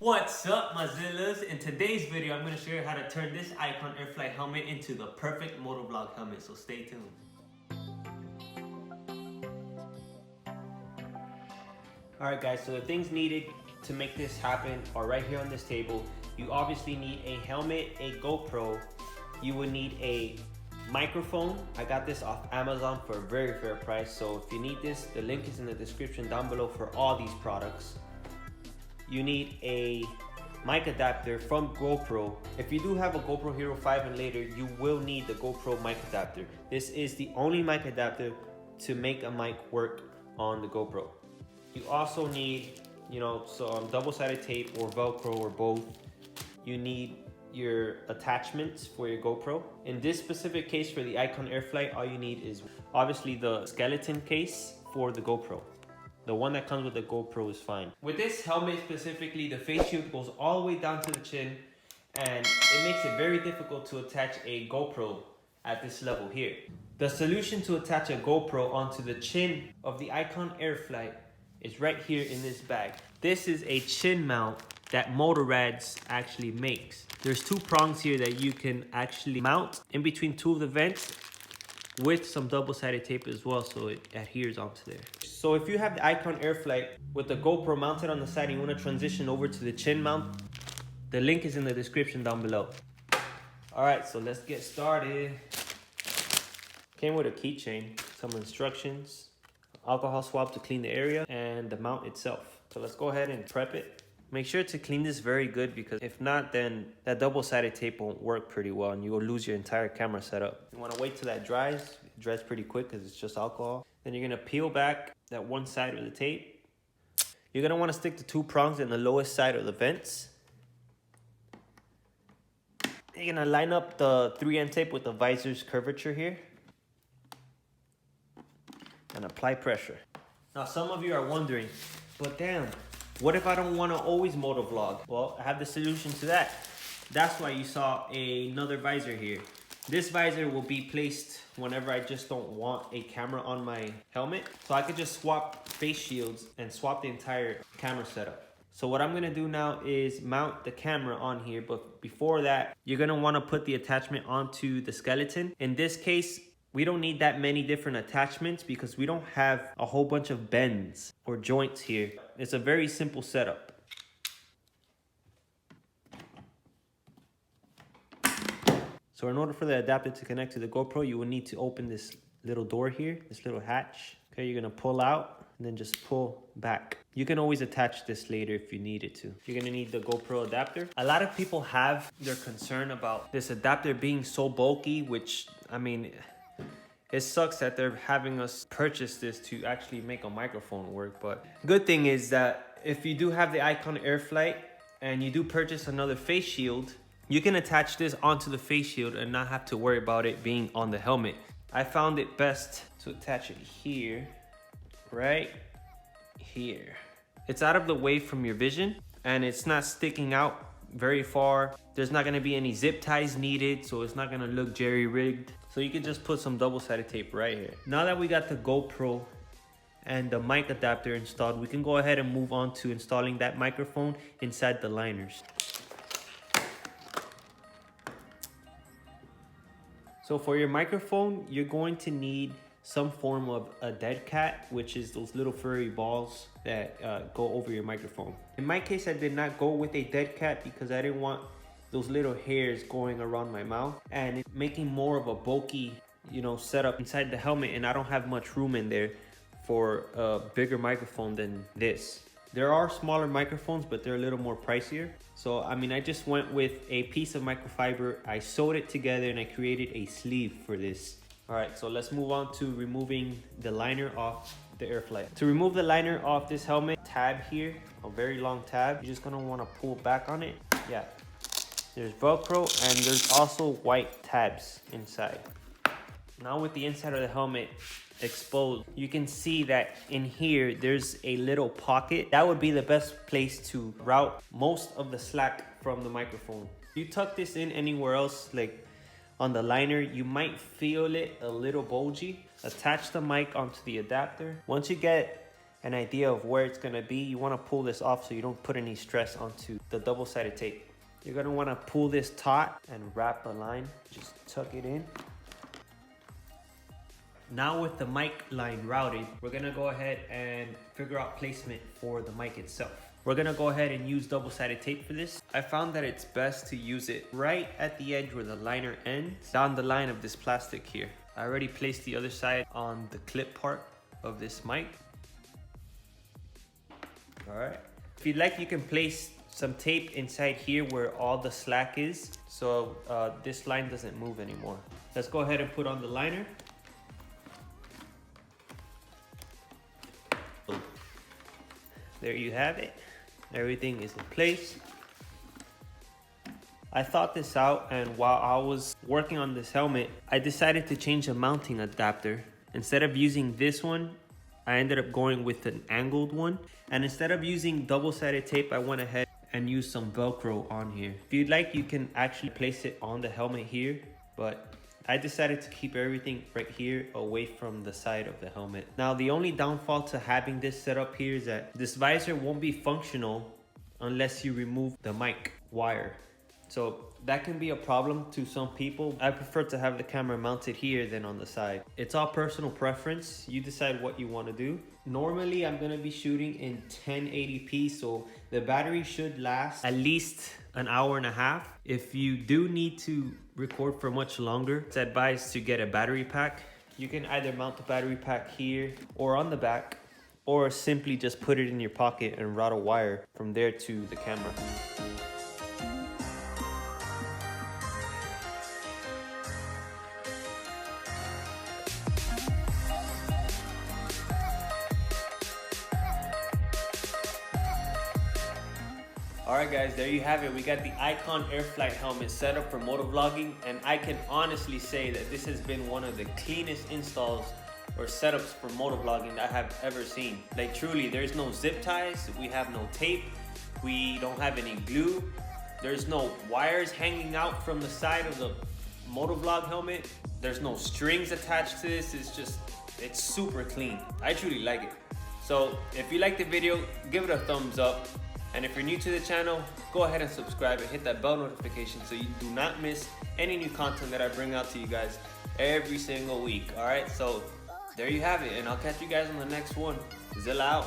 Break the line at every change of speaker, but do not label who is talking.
What's up, my Zillas? In today's video, I'm going to show you how to turn this Icon Airflite helmet into the perfect motovlog helmet, so stay tuned. Alright guys, so the things needed to make this happen are right here on this table. You obviously need a helmet, a GoPro. You will need a microphone. I got this off Amazon for a very fair price, so if you need this, the link is in the description down below for all these products. You need a mic adapter from GoPro. If you do have a GoPro Hero 5 and later, you will need the GoPro mic adapter. This is the only mic adapter to make a mic work on the GoPro. You also need, some double-sided tape or Velcro or both. You need your attachments for your GoPro. In this specific case for the Icon Airflite, all you need is obviously the skeleton case for the GoPro. The one that comes with the GoPro is fine. With this helmet specifically, the face shield goes all the way down to the chin, and it makes it very difficult to attach a GoPro at this level here. The solution to attach a GoPro onto the chin of the Icon Airflite is right here in this bag. This is a chin mount that Motorrads actually makes. There's two prongs here that you can actually mount in between two of the vents with some double-sided tape as well, so it adheres onto there. So if you have the Icon Airflite with the GoPro mounted on the side and you want to transition over to the chin mount, the link is in the description down below. Alright, so let's get started. Came with a keychain, some instructions, alcohol swab to clean the area, and the mount itself. So let's go ahead and prep it. Make sure to clean this very good, because if not, then that double-sided tape won't work pretty well and you will lose your entire camera setup. You want to wait till that dries. It dries pretty quick because it's just alcohol. Then you're going to peel back that one side of the tape. You're going to want to stick the two prongs in the lowest side of the vents. You're going to line up the 3M tape with the visor's curvature here and apply pressure. Now some of you are wondering, but damn, what if I don't want to always motovlog? Well, I have the solution to that. That's why you saw another visor here. This visor will be placed whenever I just don't want a camera on my helmet. So I could just swap face shields and swap the entire camera setup. So what I'm gonna do now is mount the camera on here, but before that, you're gonna wanna put the attachment onto the skeleton. In this case, we don't need that many different attachments because we don't have a whole bunch of bends or joints here. It's a very simple setup. So in order for the adapter to connect to the GoPro, you will need to open this little door here, this little hatch. Okay, you're gonna pull out and then just pull back. You can always attach this later if you needed to. You're gonna need the GoPro adapter. A lot of people have their concern about this adapter being so bulky, which, I mean, it sucks that they're having us purchase this to actually make a microphone work, but good thing is that if you do have the Icon Airflite and you do purchase another face shield, you can attach this onto the face shield and not have to worry about it being on the helmet. I found it best to attach it here, right here. It's out of the way from your vision and it's not sticking out very far. There's not gonna be any zip ties needed, so it's not gonna look jerry-rigged. So you can just put some double-sided tape right here. Now that we got the GoPro and the mic adapter installed, we can go ahead and move on to installing that microphone inside the liners. So for your microphone, you're going to need some form of a dead cat, which is those little furry balls that go over your microphone. In my case, I did not go with a dead cat because I didn't want those little hairs going around my mouth and it's making more of a bulky, setup inside the helmet, and I don't have much room in there for a bigger microphone than this. There are smaller microphones, but they're a little more pricier. So, I just went with a piece of microfiber. I sewed it together and I created a sleeve for this. All right, so let's move on to removing the liner off the Airflite. To remove the liner off this helmet, tab here, a very long tab, you're just gonna wanna pull back on it. Yeah, there's Velcro and there's also white tabs inside. Now with the inside of the helmet exposed, you can see that in here, there's a little pocket. That would be the best place to route most of the slack from the microphone. If you tuck this in anywhere else, like on the liner, you might feel it a little bulgy. Attach the mic onto the adapter. Once you get an idea of where it's gonna be, you wanna pull this off so you don't put any stress onto the double-sided tape. You're gonna wanna pull this taut and wrap a line, just tuck it in. Now with the mic line routed, we're gonna go ahead and figure out placement for the mic itself. We're gonna go ahead and use double-sided tape for this. I found that it's best to use it right at the edge where the liner ends, down the line of this plastic here. I already placed the other side on the clip part of this mic. All right. If you'd like, you can place some tape inside here where all the slack is, so this line doesn't move anymore. Let's go ahead and put on the liner. There you have it. Everything is in place. I thought this out, and while I was working on this helmet, I decided to change the mounting adapter. Instead of using this one, I ended up going with an angled one. And instead of using double-sided tape, I went ahead and used some Velcro on here. If you'd like, you can actually place it on the helmet here, but I decided to keep everything right here away from the side of the helmet. Now, the only downfall to having this set up here is that this visor won't be functional unless you remove the mic wire. So that can be a problem to some people. I prefer to have the camera mounted here than on the side. It's all personal preference. You decide what you want to do. Normally, I'm gonna be shooting in 1080p, so the battery should last at least an hour and a half. If you do need to record for much longer, it's advised to get a battery pack. You can either mount the battery pack here or on the back, or simply just put it in your pocket and route a wire from there to the camera. Alright guys, there you have it. We got the Icon Airflite helmet set up for motovlogging, and I can honestly say that this has been one of the cleanest installs or setups for motovlogging that I have ever seen. Like truly, there's no zip ties, we have no tape, we don't have any glue, there's no wires hanging out from the side of the motovlog helmet, there's no strings attached to this. It's super clean. I truly like it. So if you like the video, give it a thumbs up. And if you're new to the channel, go ahead and subscribe and hit that bell notification so you do not miss any new content that I bring out to you guys every single week. All right, so there you have it, and I'll catch you guys on the next one. Zilla out.